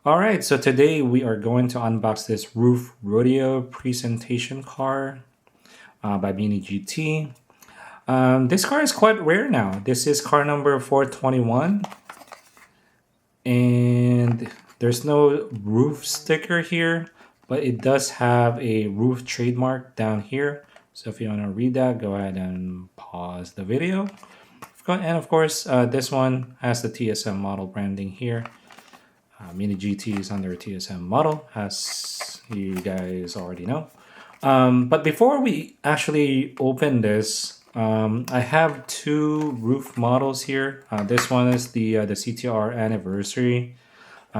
Alright, so today we are going to unbox this RUF Rodeo presentation car by Mini GT. This car is quite rare now. This is car number 421. And there's no RUF sticker here, but it does have a RUF trademark down here. So if you want to read that, go ahead and pause the video. And of course, this one has the TSM model branding here. Mini GT is under a TSM model, as you guys already know. But before we actually open this, I have two RUF models here. This one is the CTR Anniversary.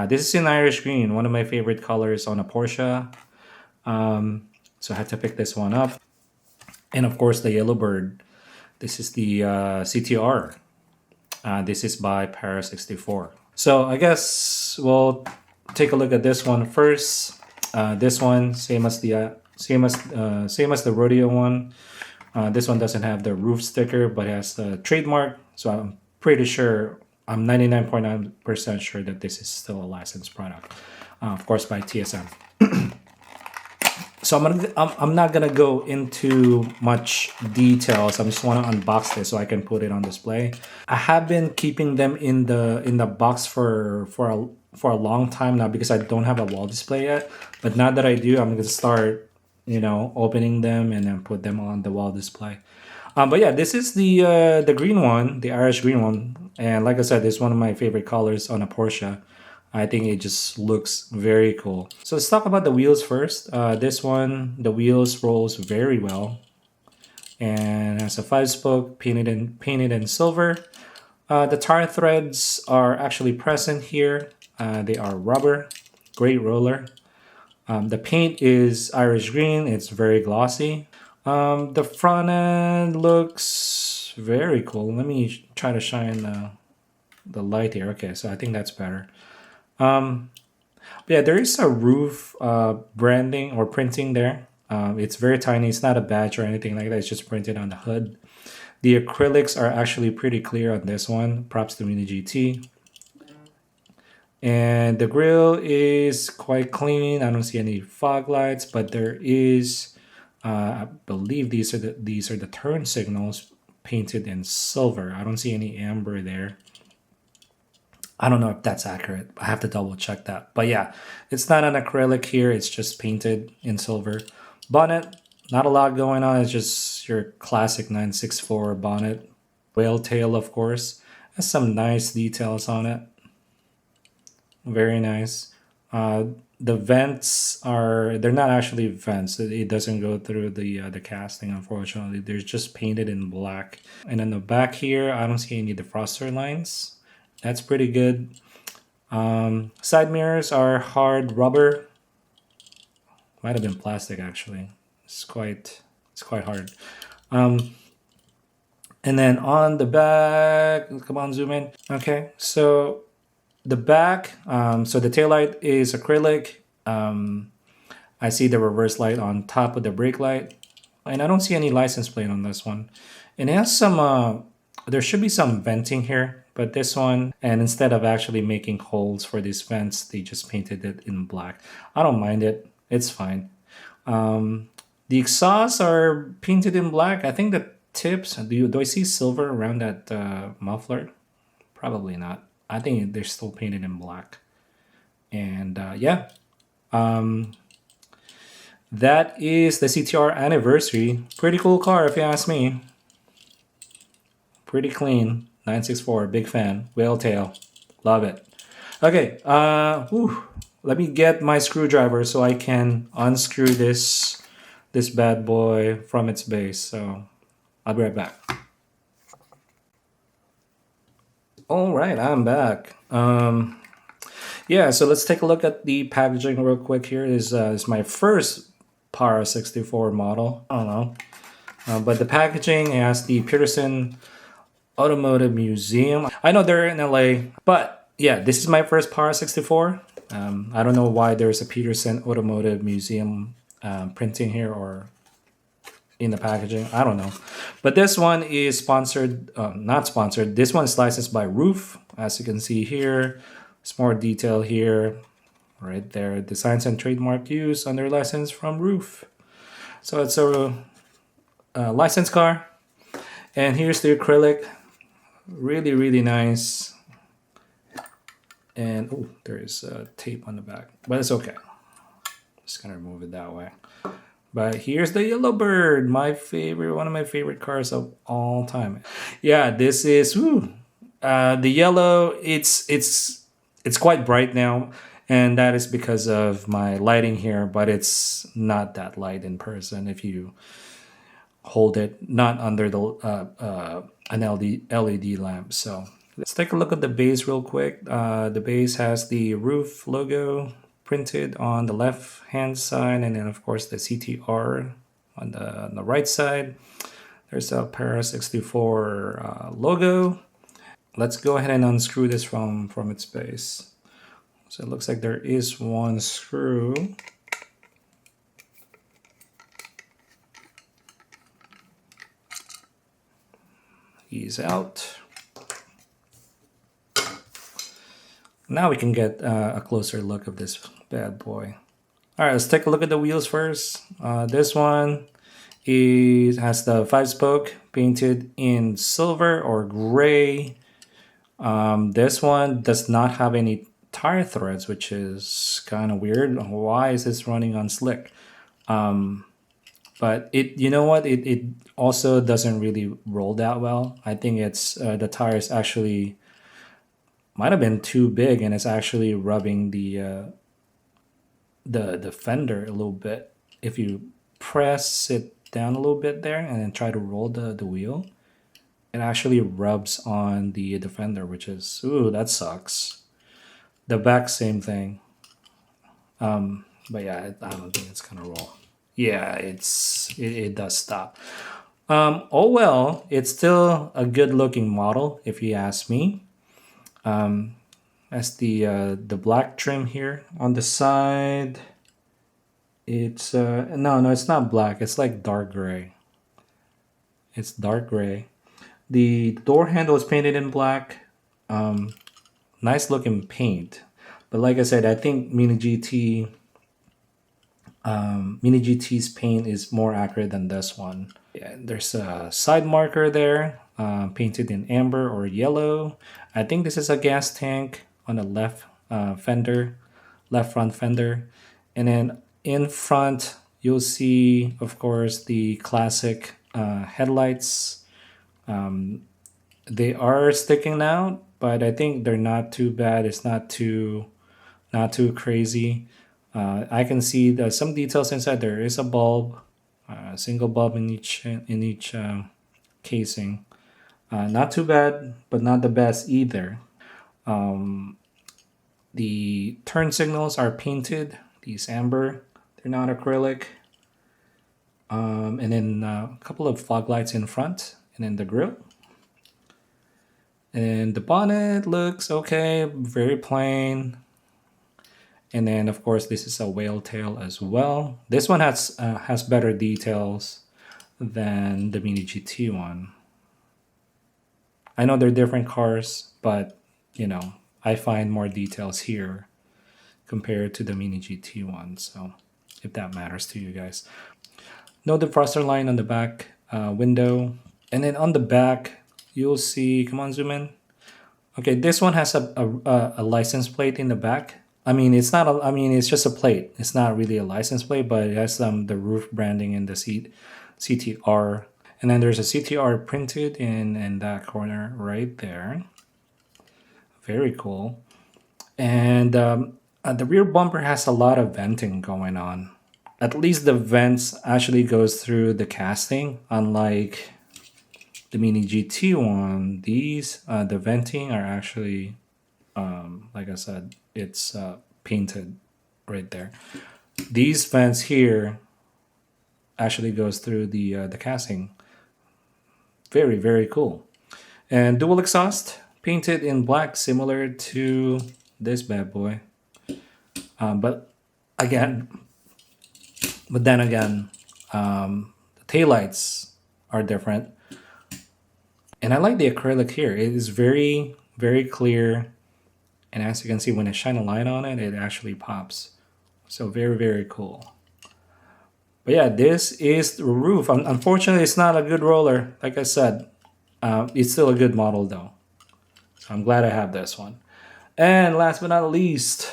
This is in Irish green, one of my favorite colors on a Porsche. So I had to pick this one up. And of course, the Yellowbird. This is the CTR. This is by Para64. So I guess we'll take a look at this one first. This one, same as the Rodeo one. This one doesn't have the RUF sticker, but has the trademark. So I'm pretty sure, I'm 99.9% sure that this is still a licensed product, of course by TSM. So I'm not gonna go into much details. I just want to unbox this so I can put it on display. I have been keeping them in the box for a long time now because I don't have a wall display yet. But now that I do, I'm gonna start, opening them and then put them on the wall display. But yeah, this is the green one, the Irish green one, and like I said, it's one of my favorite colors on a Porsche. I think it just looks very cool. So let's talk about the wheels first. This one, the wheels rolls very well, and has a 5-spoke painted in silver. The tire threads are actually present here. They are rubber, great roller. The paint is Irish green. It's very glossy. The front end looks very cool. Let me try to shine the light here. Okay, so I think that's better. Yeah, there is a RUF branding or printing there. It's very tiny. It's not a badge or anything like that. It's just printed on the hood. The acrylics are actually pretty clear on this one. Props to Mini GT. And the grille is quite clean. I don't see any fog lights, but there is, I believe these are the turn signals painted in silver. I don't see any amber there. I don't know if that's accurate. I have to double check that. But yeah, it's not an acrylic here. It's just painted in silver. Bonnet, not a lot going on. It's just your classic 964 bonnet. Whale tail, of course. Has some nice details on it. Very nice. The vents they're not actually vents. It doesn't go through the casting, unfortunately. They're just painted in black. And in the back here, I don't see any defroster lines. That's pretty good. Side mirrors are hard rubber. Might have been plastic actually. It's quite hard. And then on the back, come on, zoom in. Okay, so the back, so the taillight is acrylic. I see the reverse light on top of the brake light, and I don't see any license plate on this one. And it has some. There should be some venting here. But this one, and instead of actually making holes for these vents, they just painted it in black. I don't mind it. It's fine. The exhausts are painted in black. I think the tips, do I see silver around that muffler? Probably not. I think they're still painted in black. And yeah. That is the CTR Anniversary. Pretty cool car if you ask me. Pretty clean. 964, big fan. Whale tail, love it. Okay, let me get my screwdriver so I can unscrew this bad boy from its base. So I'll be right back. All right, I'm back. Yeah, so let's take a look at the packaging real quick here. This is my first Para64 model. I don't know, but the packaging has the Peterson Automotive Museum. I know they're in LA, but yeah, this is my first Para64. I don't know why there's a Peterson Automotive Museum printing here or in the packaging. I don't know. But this one is sponsored, not sponsored. This one is licensed by RUF. As you can see here, there's more detail here. right there. Designs and trademark use under license from RUF. So it's a licensed car. And here's the acrylic. Really, really nice. And oh, there is tape on the back, but it's okay. Just gonna remove it that way. But here's the Yellowbird, my favorite, one of my favorite cars of all time. Yeah, this is the yellow. It's quite bright now, and that is because of my lighting here. But it's not that light in person if you hold it not under the an LED lamp. So let's take a look at the base real quick. The base has the RUF logo printed on the left hand side, and then of course the CTR on the right side. There's a Para64 logo. Let's go ahead and unscrew this from its base. So it looks like there is one screw. Ease out. Now we can get a closer look of this bad boy. All right, let's take a look at the wheels first. This one has the 5-spoke painted in silver or gray. This one does not have any tire threads, which is kind of weird. Why is this running on slick? But you know what? It also doesn't really roll that well. I think it's the tires actually might have been too big, and it's actually rubbing the fender a little bit. If you press it down a little bit there and then try to roll the wheel, it actually rubs on the fender, which is that sucks. The back, same thing. But yeah, I don't think it's gonna roll. Yeah, it does stop. Oh well, it's still a good looking model if you ask me. That's the black trim here on the side. It's no, it's not black. It's like dark gray. It's dark gray. The door handle is painted in black. Nice looking paint, but like I said, I think Mini GT's paint is more accurate than this one. Yeah, there's a side marker there, painted in amber or yellow. I think this is a gas tank on the left front fender. And then in front, you'll see, of course, the classic headlights. They are sticking out, but I think they're not too bad. It's not too crazy. I can see some details inside. There is a bulb, a single bulb in each casing. Not too bad, but not the best either. The turn signals are painted. These amber. They're not acrylic. And then a couple of fog lights in front, and then the grille. And the bonnet looks okay, very plain. And then, of course, this is a whale tail as well. This one has better details than the Mini GT one. I know they're different cars, but, I find more details here compared to the Mini GT one. So, if that matters to you guys. No defroster line on the back window. And then on the back, you'll see, come on, zoom in. Okay, this one has a license plate in the back. It's not. It's just a plate. It's not really a license plate, but it has the RUF branding in the CTR, and then there's a CTR printed in that corner right there. Very cool. And the rear bumper has a lot of venting going on. At least the vents actually goes through the casting, unlike the Mini GT one. These the venting are actually, like I said, it's painted right there. These vents here actually goes through the casting. Very, very cool. And dual exhaust painted in black, similar to this bad boy. But then again, the taillights are different. And I like the acrylic here. It is very, very clear, And as you can see, when I shine a light on it, it actually pops. So very, very cool. But yeah, this is the roof. Unfortunately, it's not a good roller. Like I said, it's still a good model though. So I'm glad I have this one. And last but not least,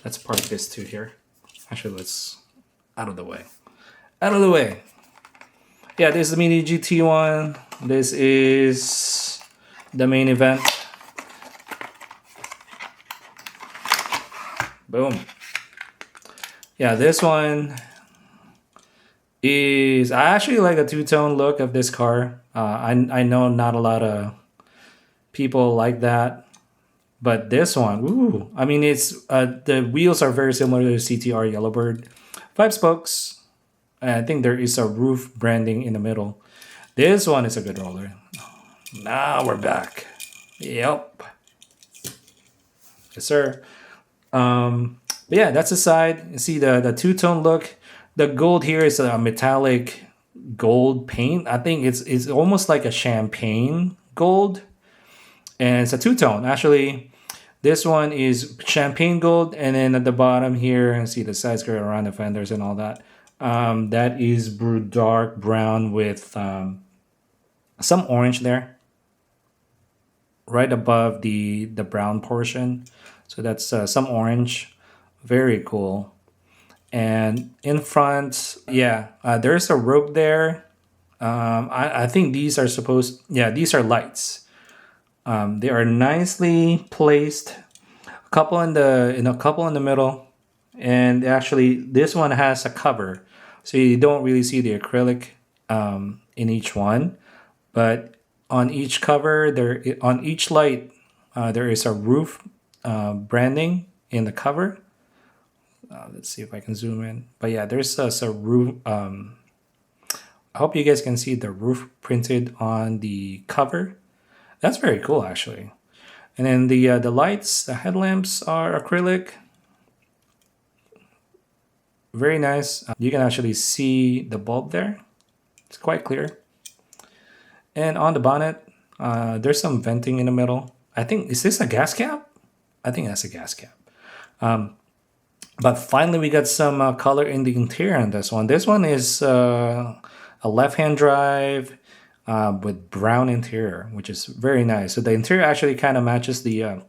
let's park this two here. Actually, let's out of the way. Out of the way. Yeah, this is the Mini GT one. This is the main event. Boom. Yeah, this one is, I actually like the two-tone look of this car. I know not a lot of people like that, but this one, ooh, I mean, it's the wheels are very similar to the CTR Yellowbird, 5 spokes. And I think there is a RUF branding in the middle. This one is a good roller. Now we're back. Yep. Yes, sir. But yeah, that's the side. You see the two-tone look. The gold here is a metallic gold paint. I think it's almost like a champagne gold. And it's a two-tone. Actually, this one is champagne gold. And then at the bottom here, you see the side skirt around the fenders and all that. That is dark brown with some orange there. Right above the brown portion. So that's some orange. Very cool. And in front, yeah, there's a rope there. I think these are these are lights. They are nicely placed. A couple in the middle, and actually this one has a cover, so you don't really see the acrylic in each one. But on each cover, on each light, there is a RUF branding in the cover. Let's see if I can zoom in. But yeah, there's a RUF. I hope you guys can see the RUF printed on the cover. That's very cool, actually. And then the lights, the headlamps are acrylic. Very nice. You can actually see the bulb there. It's quite clear. And on the bonnet, there's some venting in the middle. I think, is this a gas cap? I think that's a gas cap. But finally, we got some color in the interior on this one. This one is a left-hand drive with brown interior, which is very nice. So the interior actually kind of matches the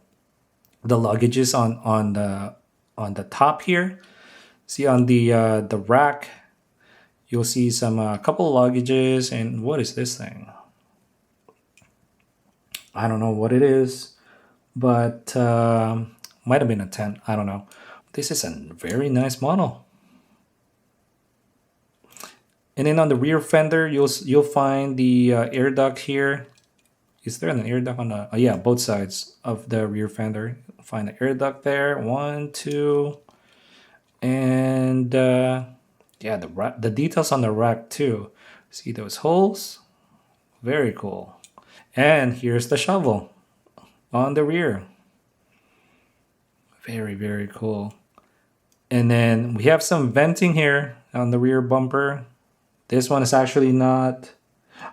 luggages on the top here. See on the rack, you'll see some couple luggages. And what is this thing? I don't know what it is, but might have been a tent. I don't know. This is a very nice model. And then on the rear fender, you'll find the air duct here. Is there an air duct on the? Yeah, both sides of the rear fender. Find the air duct there. 1, 2, and yeah, the details on the rack too. See those holes? Very cool. And here's the shovel on the rear. Very, very cool. And then we have some venting here on the rear bumper. This one is actually not...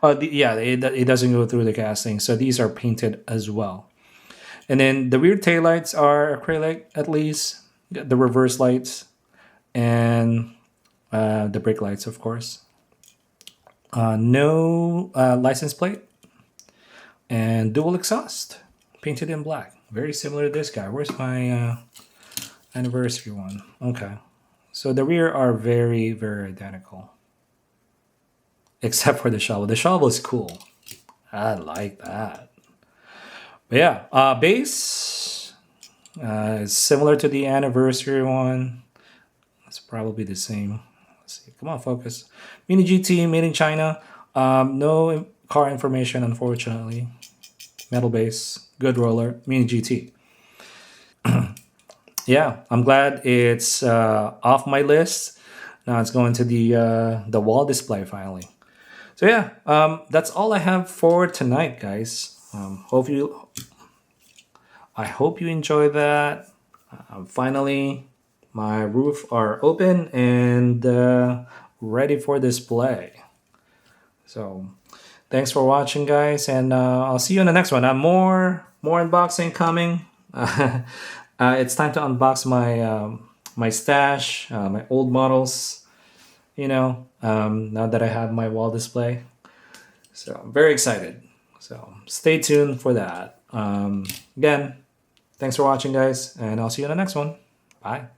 it doesn't go through the casting. So these are painted as well. And then the rear taillights are acrylic, at least. The reverse lights. And the brake lights, of course. No license plate. And dual exhaust. Painted in black. Very similar to this guy. Where's my anniversary one? Okay. So the rear are very, very identical. Except for the shovel. The shovel is cool. I like that. But yeah, base is similar to the anniversary one. It's probably the same. Let's see. Come on, focus. Mini GT, made in China. No car information, unfortunately. Metal base, good roller, Mini GT. Yeah, I'm glad it's off my list. Now it's going to the wall display finally. So yeah, that's all I have for tonight, guys. I hope you enjoy that. Finally, my roof are open and ready for display. So thanks for watching, guys, and I'll see you in the next one. More unboxing coming. It's time to unbox my stash, my old models. Now that I have my wall display, so I'm very excited. So stay tuned for that. Again, thanks for watching, guys, and I'll see you in the next one. Bye.